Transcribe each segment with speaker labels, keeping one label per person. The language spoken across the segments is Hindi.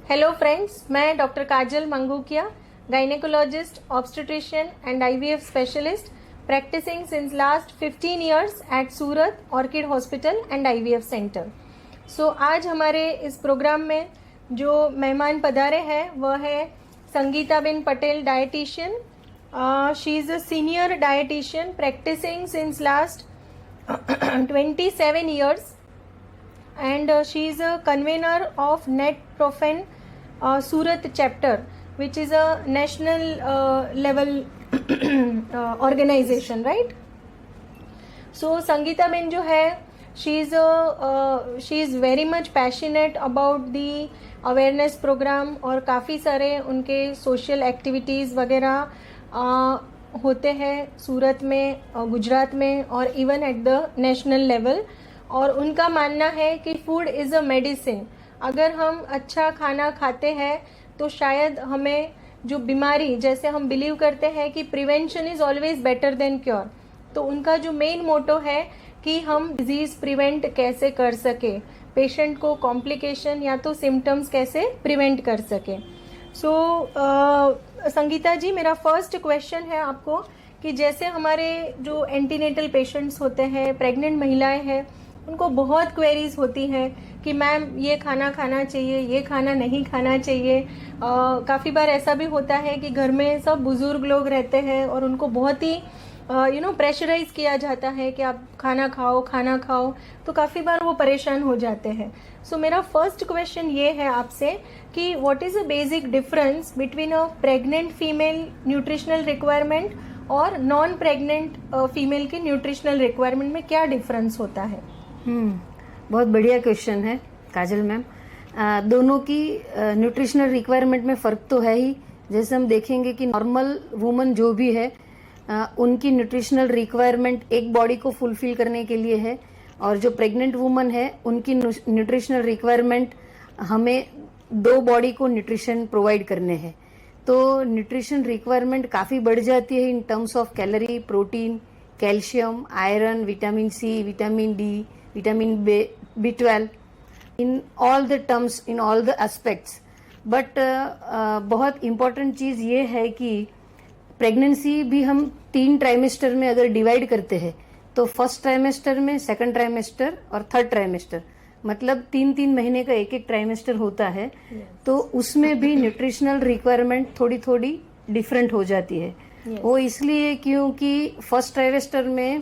Speaker 1: हेलो फ्रेंड्स, मैं doctor Kajal Mangukiya, gynaecologist, obstetrician and IVF specialist, practising since last 15 years at Surat Orchid hospital and IVF centre. So आज हमारे इस प्रोग्राम में जो मेहमान पधारे हैं वह है Sangitaben Patel, dietitian. She is a senior dietitian practising since last 27 years, and she is a convener of NetProfen Surat chapter, which is a national level organization, right? So Sangeeta Ben जो है, she is very much passionate about the awareness program और काफ़ी सारे उनके social activities वगैरह होते हैं सूरत में, गुजरात में और even at the national level. और उनका मानना है कि फूड इज़ अ मेडिसिन। अगर हम अच्छा खाना खाते हैं तो शायद हमें जो बीमारी, जैसे हम बिलीव करते हैं कि prevention is always better than cure, तो उनका जो मेन मोटो है कि हम डिजीज़ प्रिवेंट कैसे कर सके, पेशेंट को कॉम्प्लिकेशन या तो सिम्टम्स कैसे प्रिवेंट कर सके। सो संगीता जी, मेरा फर्स्ट क्वेश्चन है आपको कि जैसे हमारे जो एंटीनेटल पेशेंट्स होते हैं, प्रेग्नेंट महिलाएं हैं, उनको बहुत क्वेरीज होती हैं कि मैम ये खाना खाना चाहिए, ये खाना नहीं खाना चाहिए। काफ़ी बार ऐसा भी होता है कि घर में सब बुजुर्ग लोग रहते हैं और उनको बहुत ही प्रेशराइज किया जाता है कि आप खाना खाओ, तो काफ़ी बार वो परेशान हो जाते हैं। सो मेरा फर्स्ट क्वेश्चन ये है आपसे कि what is a basic difference between a pregnant female nutritional requirement और नॉन प्रेग्नेंट फीमेल की न्यूट्रिशनल रिक्वायरमेंट में क्या डिफरेंस होता है?
Speaker 2: बहुत बढ़िया क्वेश्चन है काजल मैम। दोनों की न्यूट्रिशनल रिक्वायरमेंट में फ़र्क तो है ही। जैसे हम देखेंगे कि नॉर्मल वुमन जो भी है, उनकी न्यूट्रिशनल रिक्वायरमेंट एक बॉडी को फुलफिल करने के लिए है, और जो प्रेग्नेंट वुमन है उनकी न्यूट्रिशनल रिक्वायरमेंट हमें दो बॉडी को न्यूट्रिशन प्रोवाइड करने हैं। तो न्यूट्रिशन रिक्वायरमेंट काफ़ी बढ़ जाती है in terms of calorie, protein, calcium, iron, vitamin C, vitamin D, vitamin B12, in all the terms, in all the aspects. But बहुत इम्पॉर्टेंट चीज़ ये है कि प्रेगनेंसी भी हम 3 ट्राइमेस्टर में अगर डिवाइड करते हैं तो फर्स्ट ट्राइमेस्टर में, सेकंड ट्राइमेस्टर और थर्ड ट्राइमेस्टर, मतलब 3-3 महीने का एक ट्राइमेस्टर होता है। तो उसमें भी न्यूट्रिशनल रिक्वायरमेंट थोड़ी थोड़ी डिफरेंट हो जाती है। वो इसलिए क्योंकि फर्स्ट ट्राइमेस्टर में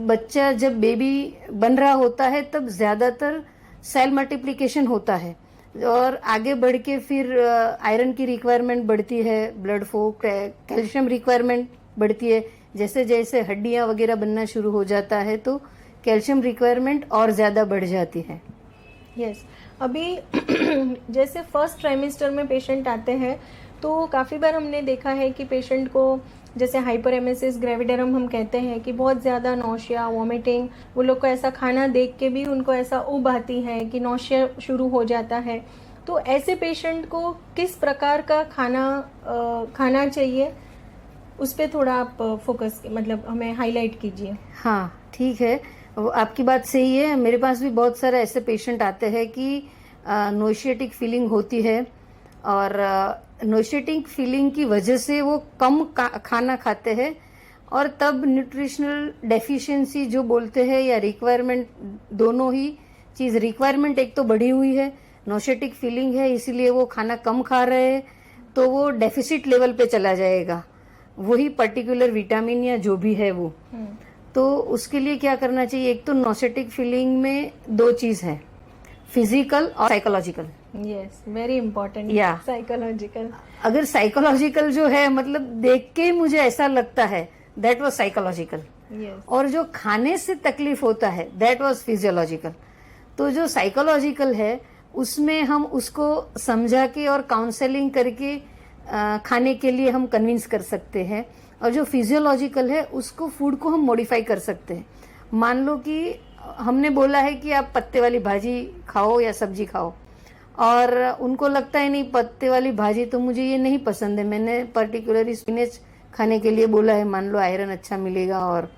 Speaker 2: बच्चा जब बेबी बन रहा होता है तब ज्यादातर सेल मल्टीप्लिकेशन होता है, और आगे बढ़ के फिर आयरन की रिक्वायरमेंट बढ़ती है, ब्लड फ्लो, कैल्शियम रिक्वायरमेंट बढ़ती है। जैसे जैसे हड्डियां वगैरह बनना शुरू हो जाता है तो कैल्शियम रिक्वायरमेंट और ज्यादा बढ़ जाती है।
Speaker 1: यस, अभी जैसे फर्स्ट ट्राइमेस्टर में पेशेंट आते हैं तो काफ़ी बार हमने देखा है कि पेशेंट को जैसे हाइपरेमेसिस ग्रेविडरम हम कहते हैं कि बहुत ज़्यादा नौशिया, वॉमिटिंग, वो लोग को ऐसा खाना देख के भी उनको ऐसा ऊब आती है कि नौशिया शुरू हो जाता है। तो ऐसे पेशेंट को किस प्रकार का खाना चाहिए, उस पर थोड़ा आप फोकस, मतलब हमें हाईलाइट कीजिए।
Speaker 2: हाँ, ठीक है, आपकी बात सही है। मेरे पास भी बहुत सारे ऐसे पेशेंट आते हैं कि नोशिएटिक फीलिंग होती है, और नोशिएटिक फीलिंग की वजह से वो कम खाना खाते हैं, और तब न्यूट्रिशनल डेफिशिएंसी जो बोलते हैं या रिक्वायरमेंट, दोनों ही चीज, रिक्वायरमेंट एक तो बढ़ी हुई है, नोशिएटिक फीलिंग है इसीलिए वो खाना कम खा रहे हैं, तो वो डेफिसिट लेवल पे चला जाएगा वही पर्टिकुलर विटामिन या जो भी है वो। तो उसके लिए क्या करना चाहिए? एक तो नोशिएटिक फीलिंग में 2 चीज है, फिजिकल और साइकोलॉजिकल।
Speaker 1: Yes, very important.
Speaker 2: या
Speaker 1: साइकोलॉजिकल, अगर
Speaker 2: साइकोलॉजिकल जो है, मतलब देख के ही मुझे ऐसा लगता है, दैट वाज साइकोलॉजिकल। और जो खाने से तकलीफ होता है दैट वाज फिजियोलॉजिकल। तो जो साइकोलॉजिकल है उसमें हम उसको समझा के और काउंसलिंग करके खाने के लिए हम कन्विंस कर सकते हैं, और जो फिजियोलॉजिकल है उसको, फूड को हम मॉडिफाई कर सकते हैं। मान लो कि हमने बोला है कि आप पत्ते वाली भाजी खाओ या सब्जी खाओ, और उनको लगता है नहीं पत्ते वाली भाजी तो मुझे ये नहीं पसंद है, मैंने पर्टिकुलरली स्पिनच खाने के लिए बोला है, मान लो आयरन अच्छा मिलेगा, और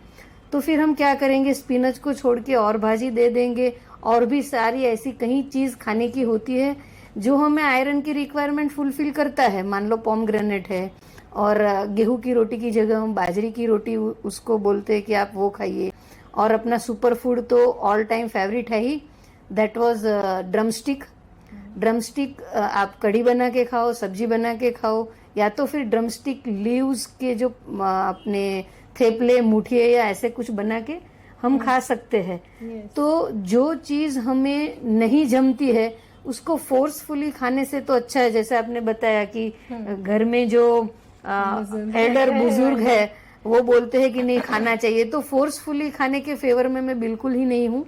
Speaker 2: तो फिर हम क्या करेंगे, स्पिनच को छोड़ के और भाजी दे देंगे, और भी सारी ऐसी कई चीज खाने की होती है जो हमें आयरन की रिक्वायरमेंट फुलफिल करता है, मान लो पोमग्रेनेट है और गेहूं की रोटी की जगह हम बाजरे की रोटी उसको बोलते हैं कि आप वो खाइए। और अपना सुपर फूड तो ऑल टाइम फेवरेट है ही, दैट वाज ड्रमस्टिक। ड्रमस्टिक आप कढ़ी बना के खाओ, सब्जी बना के खाओ, या तो फिर ड्रमस्टिक लीव्स के जो अपने थेपले मुठिए या ऐसे कुछ बना के हम खा सकते हैं। तो जो चीज हमें नहीं जमती है उसको फोर्सफुली खाने से तो अच्छा है, जैसे आपने बताया कि घर में जो एल्डर बुजुर्ग है वो बोलते हैं कि नहीं खाना चाहिए, तो फोर्सफुली खाने के फेवर में मैं बिल्कुल ही नहीं हूँ।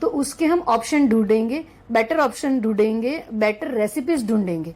Speaker 2: तो उसके हम ऑप्शन ढूंढेंगे, बेटर ऑप्शन ढूंढेंगे, बेटर रेसिपीज ढूंढेंगे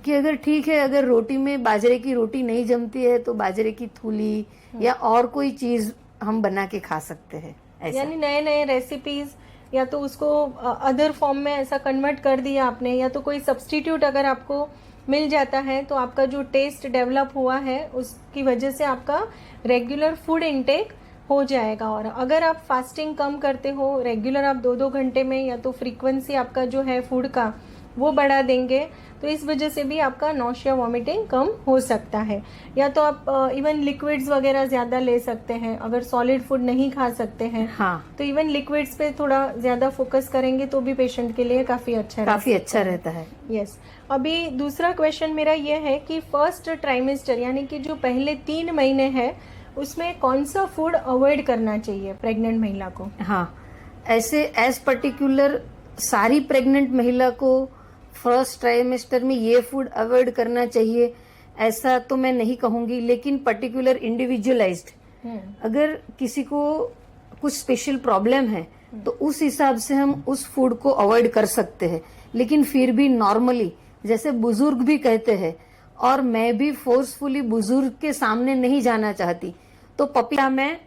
Speaker 2: कि अगर ठीक है, अगर रोटी में बाजरे की रोटी नहीं जमती है तो बाजरे की थूली या और कोई चीज हम बना के खा सकते हैं। ऐसा
Speaker 1: यानी नए नए रेसिपीज, या तो उसको अदर फॉर्म में ऐसा कन्वर्ट कर दिया आपने, या तो कोई सब्स्टिट्यूट अगर आपको मिल जाता है तो आपका जो टेस्ट डेवलप हुआ है उसकी वजह से आपका रेगुलर फूड इनटेक हो जाएगा। और अगर आप फास्टिंग कम करते हो, रेगुलर आप 2-2 घंटे में, या तो फ्रीक्वेंसी आपका जो है फूड का वो बढ़ा देंगे, तो इस वजह से भी आपका नौशिया वॉमिटिंग कम हो सकता है। या तो आप इवन लिक्विड्स वगैरह ज्यादा ले सकते हैं, अगर सॉलिड फूड नहीं खा सकते हैं
Speaker 2: हाँ,
Speaker 1: तो इवन लिक्विड्स पे थोड़ा ज्यादा फोकस करेंगे तो भी पेशेंट के लिए काफी अच्छा
Speaker 2: रहता है।
Speaker 1: यस। अभी दूसरा क्वेश्चन मेरा ये है कि फर्स्ट ट्राइमेस्टर यानी कि जो पहले 3 महीने हैं उसमें कौन सा फूड अवॉइड करना चाहिए प्रेग्नेंट महिला को?
Speaker 2: हाँ, ऐसे एज पर्टिकुलर सारी प्रेग्नेंट महिला को फर्स्ट ट्राइमेस्टर में ये फूड अवॉइड करना चाहिए ऐसा तो मैं नहीं कहूंगी, लेकिन पर्टिकुलर इंडिविजुअलाइज्ड अगर किसी को कुछ स्पेशल प्रॉब्लम है तो उस हिसाब से हम उस फूड को अवॉइड कर सकते हैं। लेकिन फिर भी नॉर्मली, जैसे बुजुर्ग भी कहते हैं, और मैं भी फोर्सफुली बुजुर्ग के सामने नहीं जाना चाहती, तो पपीता मैं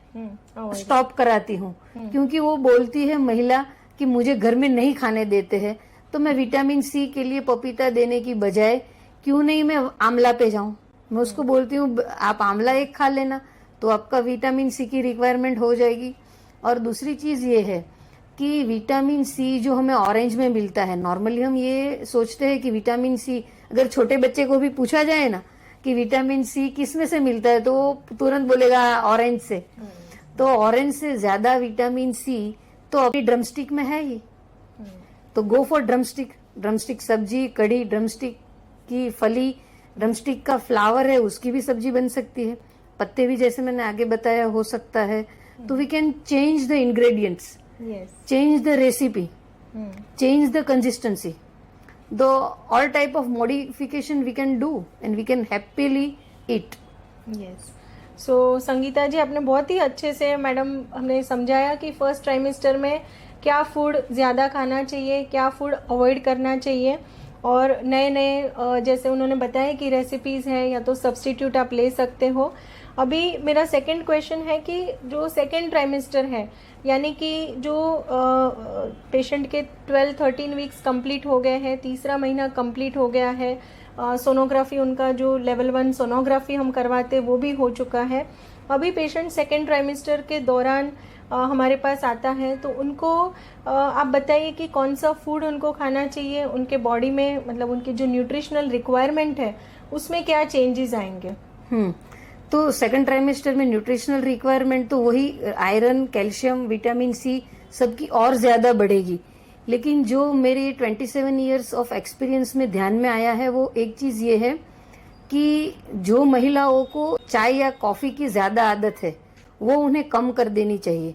Speaker 2: स्टॉप कराती हूँ, क्योंकि वो बोलती है महिला कि मुझे घर में नहीं खाने देते हैं, तो मैं विटामिन सी के लिए पपीता देने की बजाय क्यों नहीं मैं आंवला पे जाऊं। मैं उसको बोलती हूँ आप आंवला एक खा लेना तो आपका विटामिन सी की रिक्वायरमेंट हो जाएगी। और दूसरी चीज ये है कि विटामिन सी जो हमें ऑरेंज में मिलता है, नॉर्मली हम ये सोचते हैं कि विटामिन सी, अगर छोटे बच्चे को भी पूछा जाए ना कि विटामिन सी किस में से मिलता है तो वो तुरंत बोलेगा ऑरेंज से। तो ऑरेंज से ज्यादा विटामिन सी तो अभी ड्रमस्टिक में है ही, तो गो फॉर ड्रमस्टिक। ड्रमस्टिक सब्जी, कढ़ी, ड्रमस्टिक की फली, ड्रमस्टिक का फ्लावर है उसकी भी सब्जी बन सकती है, पत्ते भी जैसे मैंने आगे बताया हो सकता है। तो we can change the ingredients, change the recipe, change the consistency, the all type of modification we can do and we can happily eat.
Speaker 1: Yes. So Sangeeta ji, आपने बहुत ही अच्छे से मैडम हमने समझाया कि फर्स्ट ट्राइमेस्टर में क्या फूड ज़्यादा खाना चाहिए, क्या फूड अवॉइड करना चाहिए, और नए नए जैसे उन्होंने बताया कि रेसिपीज़ हैं या तो सब्स्टिट्यूट आप ले सकते हो। अभी मेरा सेकंड क्वेश्चन है कि जो सेकंड ट्राइमेस्टर है, यानी कि जो पेशेंट के 12-13 वीक्स कंप्लीट हो गए हैं, तीसरा महीना कंप्लीट हो गया है, सोनोग्राफी उनका जो लेवल 1 सोनोग्राफी हम करवाते वो भी हो चुका है, अभी पेशेंट सेकेंड ट्राइमेस्टर के दौरान हमारे पास आता है, तो उनको आप बताइए कि कौन सा फूड उनको खाना चाहिए, उनके बॉडी में मतलब उनकी जो न्यूट्रिशनल रिक्वायरमेंट है उसमें क्या चेंजेस आएंगे?
Speaker 2: तो सेकंड ट्राइमेस्टर में न्यूट्रिशनल रिक्वायरमेंट तो वही आयरन, कैल्शियम, विटामिन सी सबकी और ज्यादा बढ़ेगी। लेकिन जो मेरे 27 इयर्स ऑफ एक्सपीरियंस में ध्यान में आया है वो एक चीज ये है कि जो महिलाओं को चाय या कॉफी की ज्यादा आदत है वो उन्हें कम कर देनी चाहिए,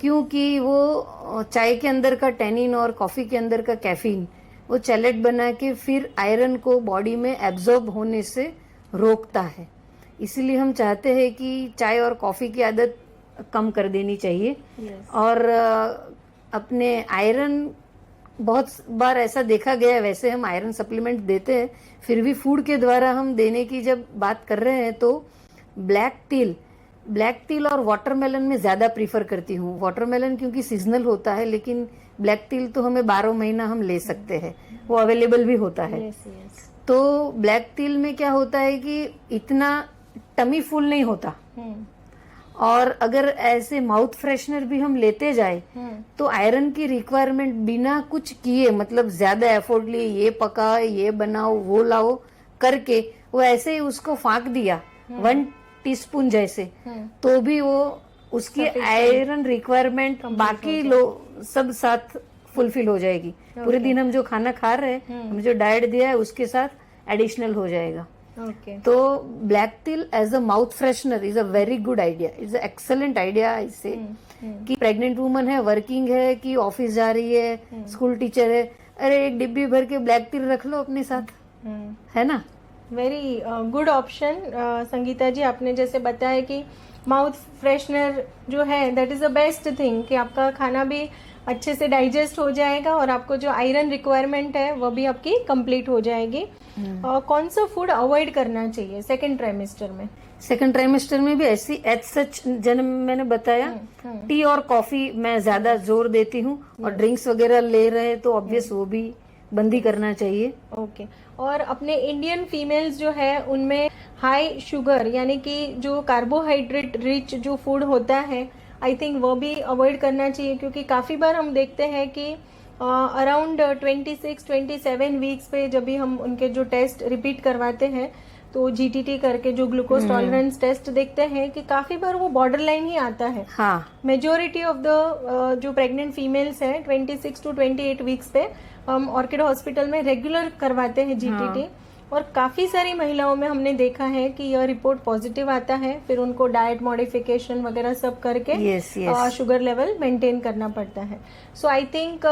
Speaker 2: क्योंकि वो चाय के अंदर का टेनिन और कॉफी के अंदर का कैफीन वो चैलेट बना के फिर आयरन को बॉडी में एब्जॉर्ब होने से रोकता है। इसलिए हम चाहते हैं कि चाय और कॉफी की आदत कम कर देनी चाहिए। और अपने आयरन, बहुत बार ऐसा देखा गया है, वैसे हम आयरन सप्लीमेंट देते हैं, फिर भी फूड के द्वारा हम देने की जब बात कर रहे हैं तो ब्लैक टील और वाटरमेलन में ज्यादा प्रीफर करती हूँ। वाटरमेलन क्योंकि सीजनल होता है, लेकिन ब्लैक टील तो हमें 12 महीना हम ले सकते हैं, वो अवेलेबल भी होता है। तो ब्लैक टील में क्या होता है कि इतना टमी फुल नहीं होता और अगर ऐसे माउथ फ्रेशनर भी हम लेते जाए तो आयरन की रिक्वायरमेंट बिना कुछ किए, मतलब ज्यादा एफर्ट लिए ये पकाओ ये बनाओ वो लाओ करके वो ऐसे ही उसको फाँक दिया 1 टीस्पून जैसे, तो भी वो उसकी आयरन रिक्वायरमेंट बाकी सब साथ फुलफिल हो जाएगी। पूरे दिन हम जो खाना खा रहे हैं, हम जो डाइट दिया है उसके साथ एडिशनल हो जाएगा। तो black til as a mouth freshener is a very good idea, is a excellent idea. इससे कि प्रेग्नेंट वुमन है, वर्किंग है, कि ऑफिस जा रही है, स्कूल टीचर है, अरे एक डिब्बी भर के ब्लैक टिल रख लो अपने साथ, है ना।
Speaker 1: Very good option Sangeeta ji. आपने जैसे बताया कि माउथ फ्रेशनर जो है that is the best thing, कि आपका खाना भी अच्छे से डाइजेस्ट हो जाएगा और आपको जो आयरन रिक्वायरमेंट है वो भी आपकी कंप्लीट हो जाएगी। कौन सा फूड अवॉइड करना चाहिए सेकेंड ट्राइमेस्टर में?
Speaker 2: सेकंड ट्राइमेस्टर में भी ऐसी एज सच जन्म मैंने बताया, टी और कॉफी मैं ज्यादा जोर देती हूँ, और ड्रिंक्स वगैरह ले रहे तो ऑब्वियस वो भी बंद ही करना चाहिए।
Speaker 1: ओके। और अपने इंडियन फीमेल्स जो है उनमें हाई शुगर यानी कि जो कार्बोहाइड्रेट रिच जो फूड होता है, आई थिंक वो भी अवॉइड करना चाहिए, क्योंकि काफ़ी बार हम देखते हैं कि अराउंड 26-27 वीक्स पे जब भी हम उनके जो टेस्ट रिपीट करवाते हैं तो जीटीटी करके जो ग्लूकोज टॉलरेंस टेस्ट देखते हैं कि काफ़ी बार वो बॉर्डर लाइन ही आता है।
Speaker 2: हाँ,
Speaker 1: मेजोरिटी ऑफ द जो प्रेग्नेंट फीमेल्स हैं 26 to 28 वीक्स पे हम ऑर्किड हॉस्पिटल में रेगुलर करवाते हैं जीटीटी। और काफ़ी सारी महिलाओं में हमने देखा है कि यह रिपोर्ट पॉजिटिव आता है, फिर उनको डाइट मॉडिफिकेशन वगैरह सब करके शुगर लेवल मेंटेन करना पड़ता है। So I think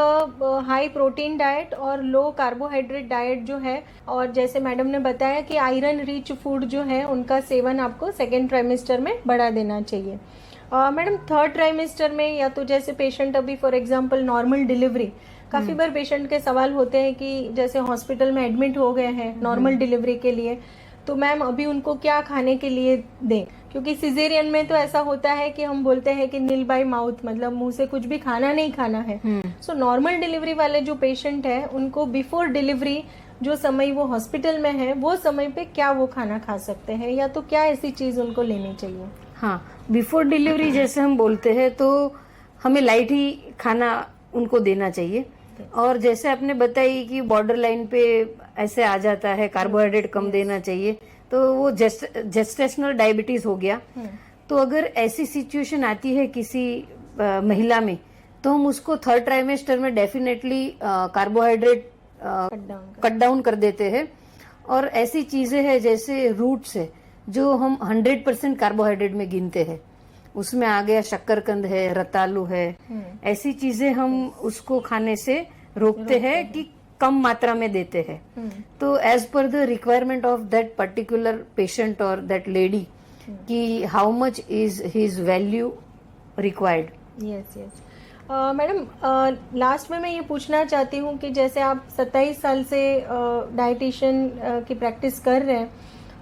Speaker 1: high protein diet और लो कार्बोहाइड्रेट डाइट जो है, और जैसे मैडम ने बताया कि आयरन रिच फूड जो है उनका सेवन आपको सेकेंड ट्राइमेस्टर में बढ़ा देना चाहिए। मैडम थर्ड ट्राइमेस्टर में, या तो जैसे पेशेंट अभी फॉर एग्जांपल नॉर्मल डिलीवरी, काफ़ी बार पेशेंट के सवाल होते हैं कि जैसे हॉस्पिटल में एडमिट हो गए हैं नॉर्मल डिलीवरी के लिए, तो मैम अभी उनको क्या खाने के लिए दें? क्योंकि सिजेरियन में तो ऐसा होता है कि हम बोलते हैं कि नील बाय माउथ, मतलब मुंह से कुछ भी खाना नहीं खाना है। सो नॉर्मल डिलीवरी वाले जो पेशेंट है उनको बिफोर डिलीवरी जो समय वो हॉस्पिटल में है वो समय पे क्या वो खाना खा सकते हैं, या तो क्या ऐसी चीज उनको लेनी चाहिए?
Speaker 2: हाँ, बिफोर डिलीवरी जैसे हम बोलते हैं तो हमें लाइट ही खाना उनको देना चाहिए। और जैसे आपने बताई कि बॉर्डर लाइन पे ऐसे आ जाता है, कार्बोहाइड्रेट कम देना चाहिए, तो वो जेस्टेशनल डायबिटीज हो गया। तो अगर ऐसी सिचुएशन आती है किसी महिला में, तो हम उसको थर्ड ट्राइमेस्टर में डेफिनेटली कार्बोहाइड्रेट कट डाउन कर देते हैं। और ऐसी चीजें हैं जैसे रूट्स है जो हम 100% कार्बोहाइड्रेट में गिनते हैं, उसमें आ गया शक्करकंद है, रतालू है, ऐसी चीजें हम उसको खाने से रोकते हैं कि कम मात्रा में देते हैं। तो as per the requirement of that particular patient और दैट लेडी कि how much is his value required.
Speaker 1: Yes yes. Madam last में मैं ये पूछना चाहती हूँ कि जैसे आप 27 साल से डाइटिशियन की प्रैक्टिस कर रहे हैं,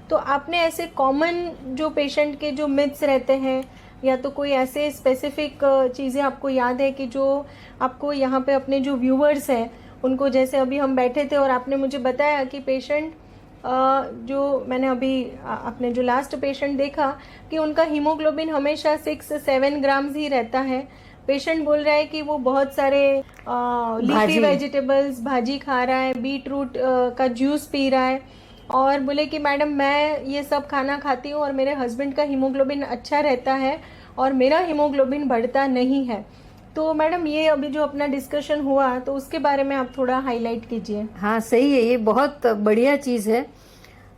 Speaker 1: तो आपने ऐसे कॉमन जो पेशेंट के जो मिथ्स रहते हैं, या तो कोई ऐसे स्पेसिफिक चीज़ें आपको याद है कि जो आपको यहाँ पे अपने जो व्यूवर्स हैं उनको, जैसे अभी हम बैठे थे और आपने मुझे बताया कि पेशेंट जो मैंने अभी अपने जो लास्ट पेशेंट देखा कि उनका हीमोग्लोबिन हमेशा 6-7 ग्राम्स ही रहता है। पेशेंट बोल रहा है कि वो बहुत सारे लीफी वेजिटेबल्स भाजी खा रहा है, बीट रूट का जूस पी रहा है, और बोले कि मैडम मैं ये सब खाना खाती हूँ और मेरे हस्बैंड का हीमोग्लोबिन अच्छा रहता है और मेरा हीमोग्लोबिन बढ़ता नहीं है। तो मैडम ये अभी जो अपना डिस्कशन हुआ तो उसके बारे में आप थोड़ा हाईलाइट कीजिए।
Speaker 2: हाँ सही है, ये बहुत बढ़िया चीज है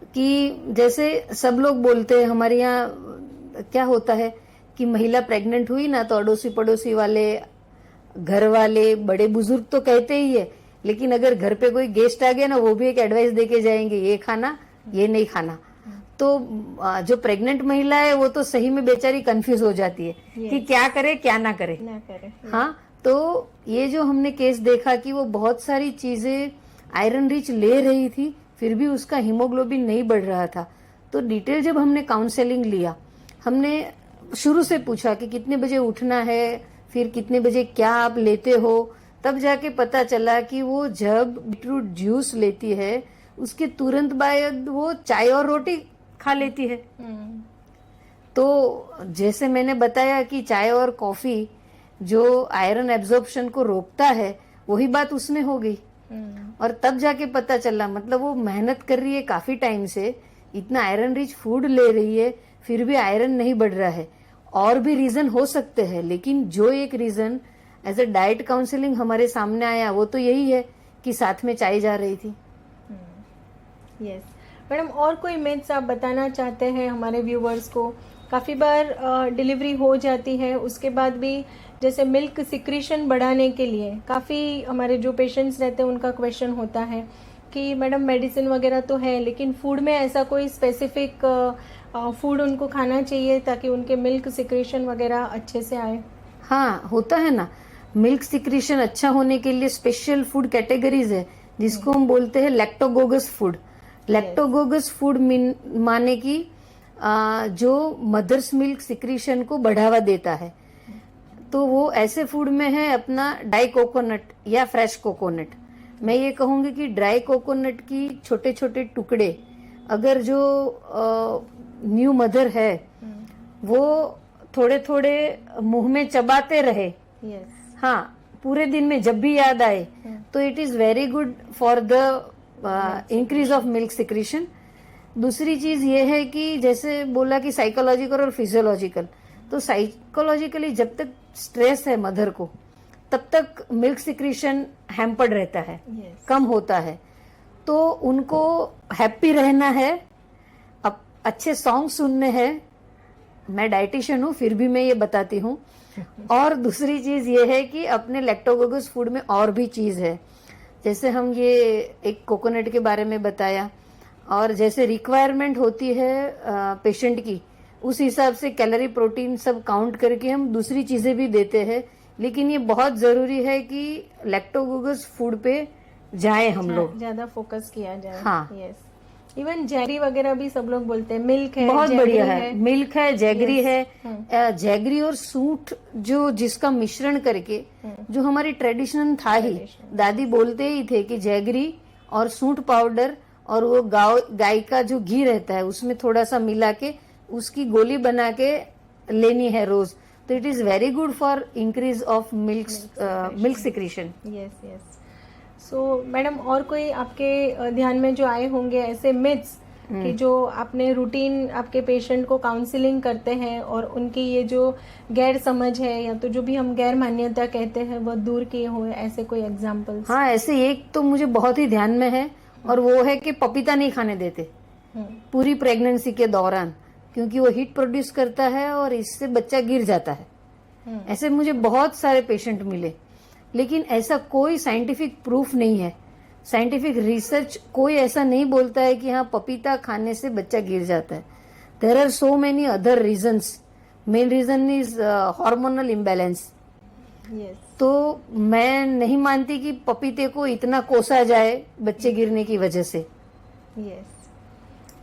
Speaker 2: कि जैसे सब लोग बोलते हैं, हमारे यहाँ क्या होता है कि महिला प्रेग्नेंट हुई ना तो अड़ोसी पड़ोसी वाले, घर वाले, बड़े बुजुर्ग तो कहते ही है, लेकिन अगर घर पे कोई गेस्ट आ गया ना वो भी एक एडवाइस देके जाएंगे, ये खाना ये नहीं खाना। तो जो प्रेग्नेंट महिला है वो तो सही में बेचारी कंफ्यूज हो जाती है कि क्या करे क्या ना करे। हाँ, तो ये जो हमने केस देखा कि वो बहुत सारी चीजें आयरन रिच ले रही थी फिर भी उसका हीमोग्लोबिन नहीं बढ़ रहा था। तो डिटेल जब हमने काउंसलिंग लिया, हमने शुरू से पूछा कि कितने बजे उठना है, फिर कितने बजे क्या आप लेते हो, तब जाके पता चला कि वो जब बीटरूट जूस लेती है उसके तुरंत बाद वो चाय और रोटी खा लेती है। तो जैसे मैंने बताया कि चाय और कॉफी जो आयरन एब्जॉर्प्शन को रोकता है, वही बात उसमें हो गई। और तब जाके पता चला, मतलब वो मेहनत कर रही है काफी टाइम से, इतना आयरन रिच फूड ले रही है, फिर भी आयरन नहीं बढ़ रहा है। और भी रीजन हो सकते हैं, लेकिन जो एक reason as a diet counselling हमारे सामने आया वो तो यही है कि साथ में चाय जा रही थी।
Speaker 1: यस मैडम, और कोई मिथ्स आप बताना चाहते हैं हमारे व्यूवर्स को? काफ़ी बार डिलीवरी हो जाती है, उसके बाद भी जैसे मिल्क सिक्रीशन बढ़ाने के लिए काफ़ी हमारे जो पेशेंट्स रहते हैं उनका क्वेश्चन होता है कि मैडम मेडिसिन वगैरह तो है, लेकिन फूड में ऐसा कोई स्पेसिफिक फूड उनको खाना चाहिए ताकि उनके मिल्क सिक्रीशन वगैरह अच्छे से आए?
Speaker 2: हाँ, होता है ना। मिल्क सिक्रीशन अच्छा होने के लिए स्पेशल फूड कैटेगरीज है, जिसको हम बोलते हैं लैक्टोगोगस फूड। लैक्टोगोगस फूड माने की जो मदर्स मिल्क सिक्रीशन को बढ़ावा देता है। तो वो ऐसे फूड में है अपना ड्राई कोकोनट या फ्रेश कोकोनट। मैं ये कहूंगी कि ड्राई कोकोनट की छोटे छोटे टुकड़े अगर जो न्यू मदर है वो थोड़े थोड़े मुंह में चबाते रहे, हाँ, पूरे दिन में जब भी याद आए, तो it is very good for the increase of milk secretion. दूसरी चीज ये है कि जैसे बोला कि साइकोलॉजिकल और फिजियोलॉजिकल, तो साइकोलॉजिकली जब तक स्ट्रेस है मदर को, तब तक मिल्क सिक्रीशन हैम्पर्ड रहता है, कम होता है। तो उनको हैप्पी रहना है, अब अच्छे सॉन्ग सुनने हैं। मैं डाइटिशियन हूँ, फिर भी मैं ये बताती हूँ। और दूसरी चीज ये है कि अपने लैक्टोगोगस फूड में और भी चीज है, जैसे हम ये एक कोकोनट के बारे में बताया, और जैसे रिक्वायरमेंट होती है पेशेंट की, उस हिसाब से कैलोरी प्रोटीन सब काउंट करके हम दूसरी चीजें भी देते हैं। लेकिन ये बहुत जरूरी है कि लैक्टोगोगस फूड पे जाए हम लोग,
Speaker 1: ज्यादा फोकस किया जाए।
Speaker 2: हाँ,
Speaker 1: यस। इवन जैगरी वगैरह भी सब लोग बोलते हैं, मिल्क है,
Speaker 2: बहुत बढ़िया है, मिल्क है, जैगरी है। जैगरी और सूंठ जो जिसका मिश्रण करके, जो हमारी ट्रेडिशन था ही, दादी बोलते ही थे कि जैगरी और सूंठ पाउडर और वो गाय का जो घी रहता है उसमें थोड़ा सा मिला के उसकी गोली बना के लेनी है रोज। तो it is very good for increase of milk secretion.
Speaker 1: Yes yes. So madam, और कोई आपके ध्यान में जो आए होंगे ऐसे मिथ्स कि जो आपने रूटीन आपके पेशेंट को काउंसलिंग करते हैं और उनकी ये जो गैर समझ है या तो जो भी हम गैर मान्यता कहते हैं वो दूर किए हुए, ऐसे कोई एग्जाम्पल्स?
Speaker 2: हाँ, ऐसे एक तो मुझे बहुत ही ध्यान में है, और वो है कि पपीता नहीं खाने देते पूरी प्रेगनेंसी के दौरान, क्योंकि वो हीट प्रोड्यूस करता है और इससे बच्चा गिर जाता है। ऐसे मुझे बहुत सारे पेशेंट मिले, लेकिन ऐसा कोई साइंटिफिक प्रूफ नहीं है, साइंटिफिक रिसर्च कोई ऐसा नहीं बोलता है कि हाँ पपीता खाने से बच्चा गिर जाता है। There are so many other reasons. Main reason is hormonal imbalance. तो मैं नहीं मानती कि पपीते को इतना कोसा जाए बच्चे गिरने की वजह से।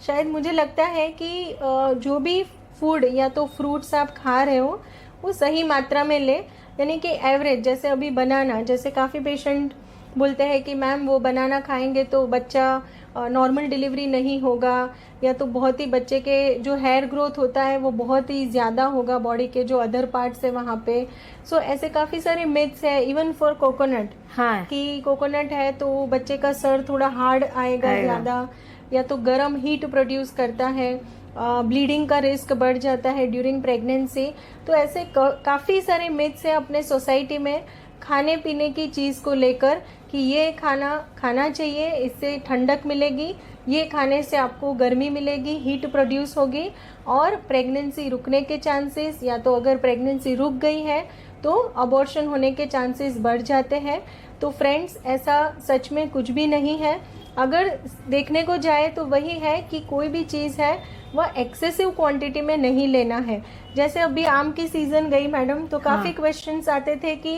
Speaker 1: शायद मुझे लगता है कि जो भी फूड या तो फ्रूट्स आप खा रहे हो वो सही मात्रा में ले, यानी कि एवरेज। जैसे अभी बनाना, जैसे काफ़ी पेशेंट बोलते हैं कि मैम वो बनाना खाएंगे तो बच्चा नॉर्मल डिलीवरी नहीं होगा, या तो बहुत ही बच्चे के जो हेयर ग्रोथ होता है वो बहुत ही ज़्यादा होगा बॉडी के जो अदर पार्ट्स है वहाँ पे। सो ऐसे काफ़ी सारे मिथ्स है। इवन फॉर कोकोनट,
Speaker 2: हाँ,
Speaker 1: कि कोकोनट है तो बच्चे का सर थोड़ा हार्ड आएगा ज़्यादा, या तो गर्म हीट प्रोड्यूस करता है, ब्लीडिंग का रिस्क बढ़ जाता है ड्यूरिंग प्रेगनेंसी। तो ऐसे काफ़ी सारे मिथ्स हैं अपने सोसाइटी में खाने पीने की चीज़ को लेकर कि ये खाना खाना चाहिए, इससे ठंडक मिलेगी, ये खाने से आपको गर्मी मिलेगी, हीट प्रोड्यूस होगी और प्रेगनेंसी रुकने के चांसेस, या तो अगर प्रेगनेंसी रुक गई है तो अबॉर्शन होने के चांसेस बढ़ जाते हैं। तो फ्रेंड्स, ऐसा सच में कुछ भी नहीं है। अगर देखने को जाए तो वही है कि कोई भी चीज़ है वह एक्सेसिव क्वांटिटी में नहीं लेना है। जैसे अभी आम की सीज़न गई मैडम, तो काफ़ी क्वेश्चंस आते थे कि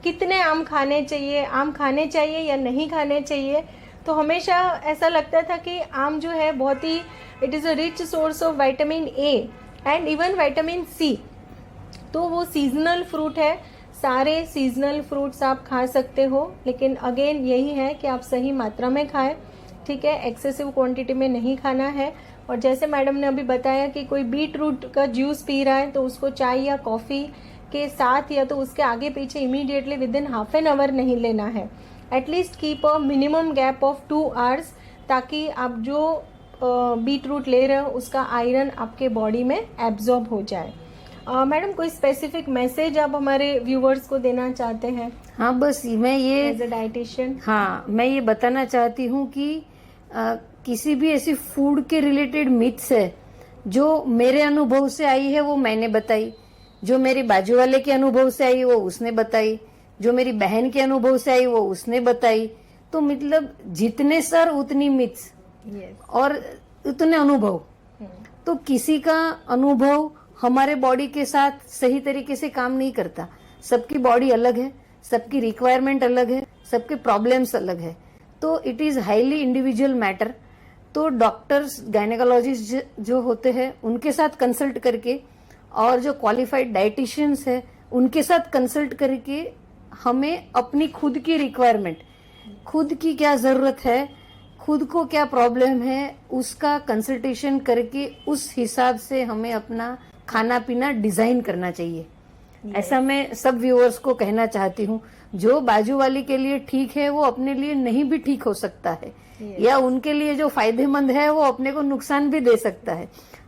Speaker 1: कितने आम खाने चाहिए, आम खाने चाहिए या नहीं खाने चाहिए। तो हमेशा ऐसा लगता था कि आम जो है बहुत ही, it is a rich source of vitamin A and even vitamin C. तो वो सीजनल फ्रूट है, सारे सीजनल फ्रूट्स आप खा सकते हो, लेकिन अगेन यही है कि आप सही मात्रा में खाएं, ठीक है, एक्सेसिव क्वांटिटी में नहीं खाना है। और जैसे मैडम ने अभी बताया कि कोई बीट रूट का जूस पी रहा है तो उसको चाय या कॉफ़ी के साथ या तो उसके आगे पीछे immediately with in half an hour नहीं लेना है. At least keep a minimum gap of 2 hours, ताकि आप जो बीट रूट ले रहे हो उसका आयरन आपके बॉडी में एब्जॉर्ब हो जाए. मैडम कोई स्पेसिफिक मैसेज आप हमारे व्यूवर्स को देना चाहते हैं
Speaker 2: हाँ, बस मैं ये
Speaker 1: एज अ डाइटिशियन?
Speaker 2: हाँ, मैं ये बताना चाहती हूँ कि किसी भी ऐसी फूड के रिलेटेड मिथ्स है जो मेरे अनुभव से आई है वो मैंने बताई, जो मेरे बाजू वाले के अनुभव से आई वो उसने बताई, जो मेरी बहन के अनुभव से आई वो उसने बताई. तो मतलब जितने सर उतनी मिथ्स और उतने अनुभव. तो किसी का अनुभव हमारे बॉडी के साथ सही तरीके से काम नहीं करता. सबकी बॉडी अलग है, सबकी रिक्वायरमेंट अलग है, सबके प्रॉब्लम्स अलग है. तो it is highly individual matter. तो डॉक्टर्स, गायनेकोलॉजिस्ट जो होते हैं उनके साथ कंसल्ट करके और जो क्वालिफाइड डाइटिशियंस है उनके साथ कंसल्ट करके हमें अपनी खुद की रिक्वायरमेंट, खुद की क्या जरूरत है, खुद को क्या प्रॉब्लम है, उसका कंसल्टेशन करके उस हिसाब से हमें अपना खाना पीना डिजाइन करना चाहिए. ऐसा मैं सब व्यूअर्स को कहना चाहती हूँ. जो बाजू वाली के लिए ठीक है वो अपने लिए नहीं भी ठीक हो सकता है, या उनके लिए जो फायदेमंद है वो अपने को नुकसान भी दे सकता है.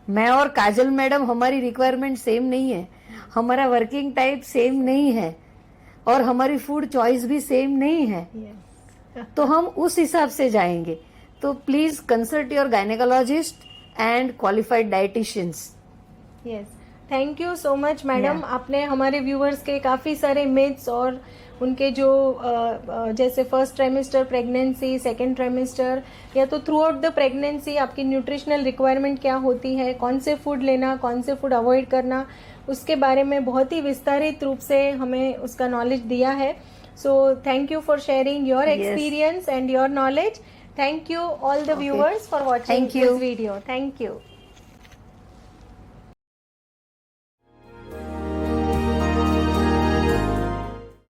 Speaker 2: मैं और काजल मैडम, हमारी रिक्वायरमेंट सेम नहीं है, हमारा वर्किंग टाइप सेम नहीं है और हमारी फूड चॉइस भी सेम नहीं है. तो हम उस हिसाब से जाएंगे. तो please consult your gynaecologist and qualified dietitians.
Speaker 1: Yes, thank you so much madam. आपने हमारे व्यूवर्स के काफ़ी सारे मिथ्स और उनके जो जैसे first trimester pregnancy, second trimester या तो थ्रू आउट द प्रेगनेंसी आपकी न्यूट्रिशनल रिक्वायरमेंट क्या होती है, कौन से फूड लेना, कौन से फूड अवॉइड करना, उसके बारे में बहुत ही विस्तारित रूप से हमें उसका नॉलेज दिया है. So thank you for sharing your experience and your knowledge. Thank you all the viewers for watching this video. Thank you.